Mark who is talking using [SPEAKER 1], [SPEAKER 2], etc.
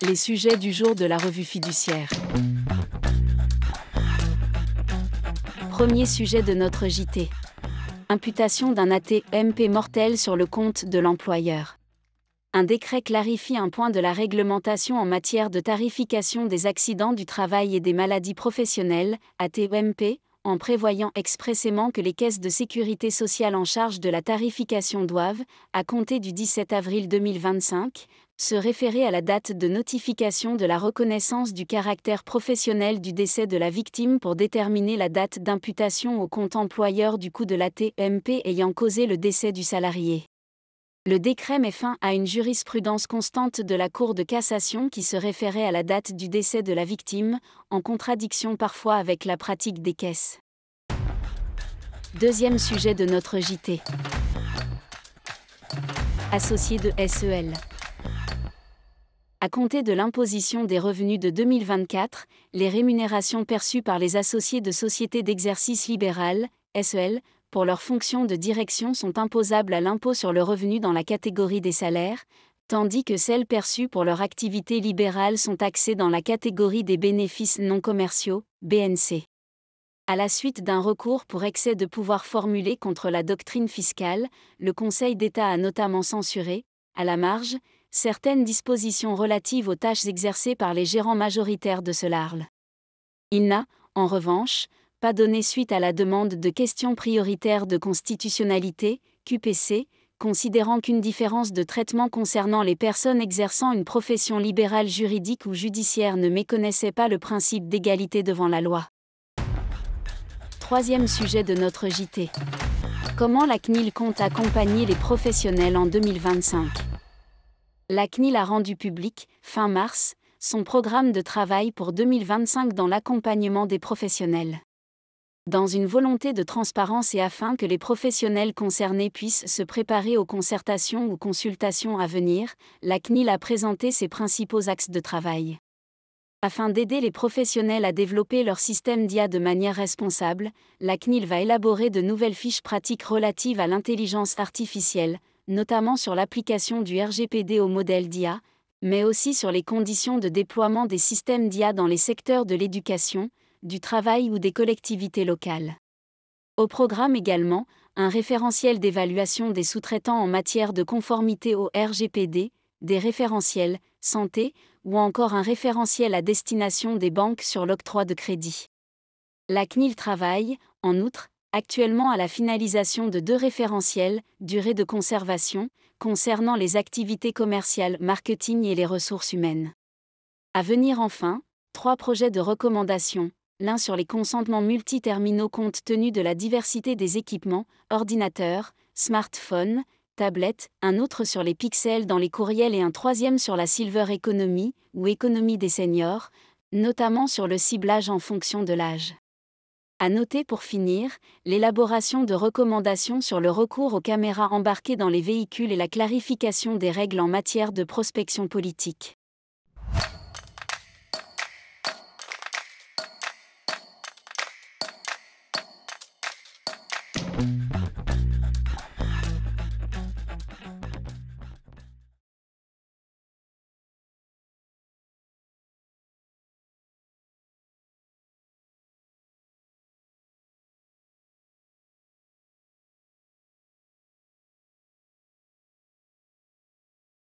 [SPEAKER 1] Les sujets du jour de la revue fiduciaire. Premier sujet de notre JT. Imputation d'un AT-MP mortel sur le compte de l'employeur. Un décret clarifie un point de la réglementation en matière de tarification des accidents du travail et des maladies professionnelles, AT-MP, en prévoyant expressément que les caisses de sécurité sociale en charge de la tarification doivent, à compter du 17 avril 2025, se référer à la date de notification de la reconnaissance du caractère professionnel du décès de la victime pour déterminer la date d'imputation au compte employeur du coût de l'AT-MP ayant causé le décès du salarié. Le décret met fin à une jurisprudence constante de la Cour de cassation qui se référait à la date du décès de la victime, en contradiction parfois avec la pratique des caisses. Deuxième sujet de notre JT. Associé de SEL. À compter de l'imposition des revenus de 2024, les rémunérations perçues par les associés de sociétés d'exercice libéral, SEL, pour leurs fonctions de direction sont imposables à l'impôt sur le revenu dans la catégorie des salaires, tandis que celles perçues pour leur activité libérale sont taxées dans la catégorie des bénéfices non commerciaux, BNC. À la suite d'un recours pour excès de pouvoir formulé contre la doctrine fiscale, le Conseil d'État a notamment censuré, à la marge, certaines dispositions relatives aux tâches exercées par les gérants majoritaires de ce LARL. Il n'a, en revanche, pas donné suite à la demande de questions prioritaires de constitutionnalité, QPC, considérant qu'une différence de traitement concernant les personnes exerçant une profession libérale juridique ou judiciaire ne méconnaissait pas le principe d'égalité devant la loi. Troisième sujet de notre JT. Comment la CNIL compte accompagner les professionnels en 2025 ? La CNIL a rendu public, fin mars, son programme de travail pour 2025 dans l'accompagnement des professionnels. Dans une volonté de transparence et afin que les professionnels concernés puissent se préparer aux concertations ou consultations à venir, la CNIL a présenté ses principaux axes de travail. Afin d'aider les professionnels à développer leur système d'IA de manière responsable, la CNIL va élaborer de nouvelles fiches pratiques relatives à l'intelligence artificielle, notamment sur l'application du RGPD au modèle d'IA, mais aussi sur les conditions de déploiement des systèmes d'IA dans les secteurs de l'éducation, du travail ou des collectivités locales. Au programme également, un référentiel d'évaluation des sous-traitants en matière de conformité au RGPD, des référentiels, santé, ou encore un référentiel à destination des banques sur l'octroi de crédit. La CNIL travaille, en outre, actuellement à la finalisation de 2 référentiels, durée de conservation, concernant les activités commerciales, marketing et les ressources humaines. À venir enfin, 3 projets de recommandation, l'un sur les consentements multi-terminaux compte tenu de la diversité des équipements, ordinateurs, smartphones, tablettes, un autre sur les pixels dans les courriels et un troisième sur la Silver Economy, ou économie des seniors, notamment sur le ciblage en fonction de l'âge. À noter pour finir, l'élaboration de recommandations sur le recours aux caméras embarquées dans les véhicules et la clarification des règles en matière de prospection politique.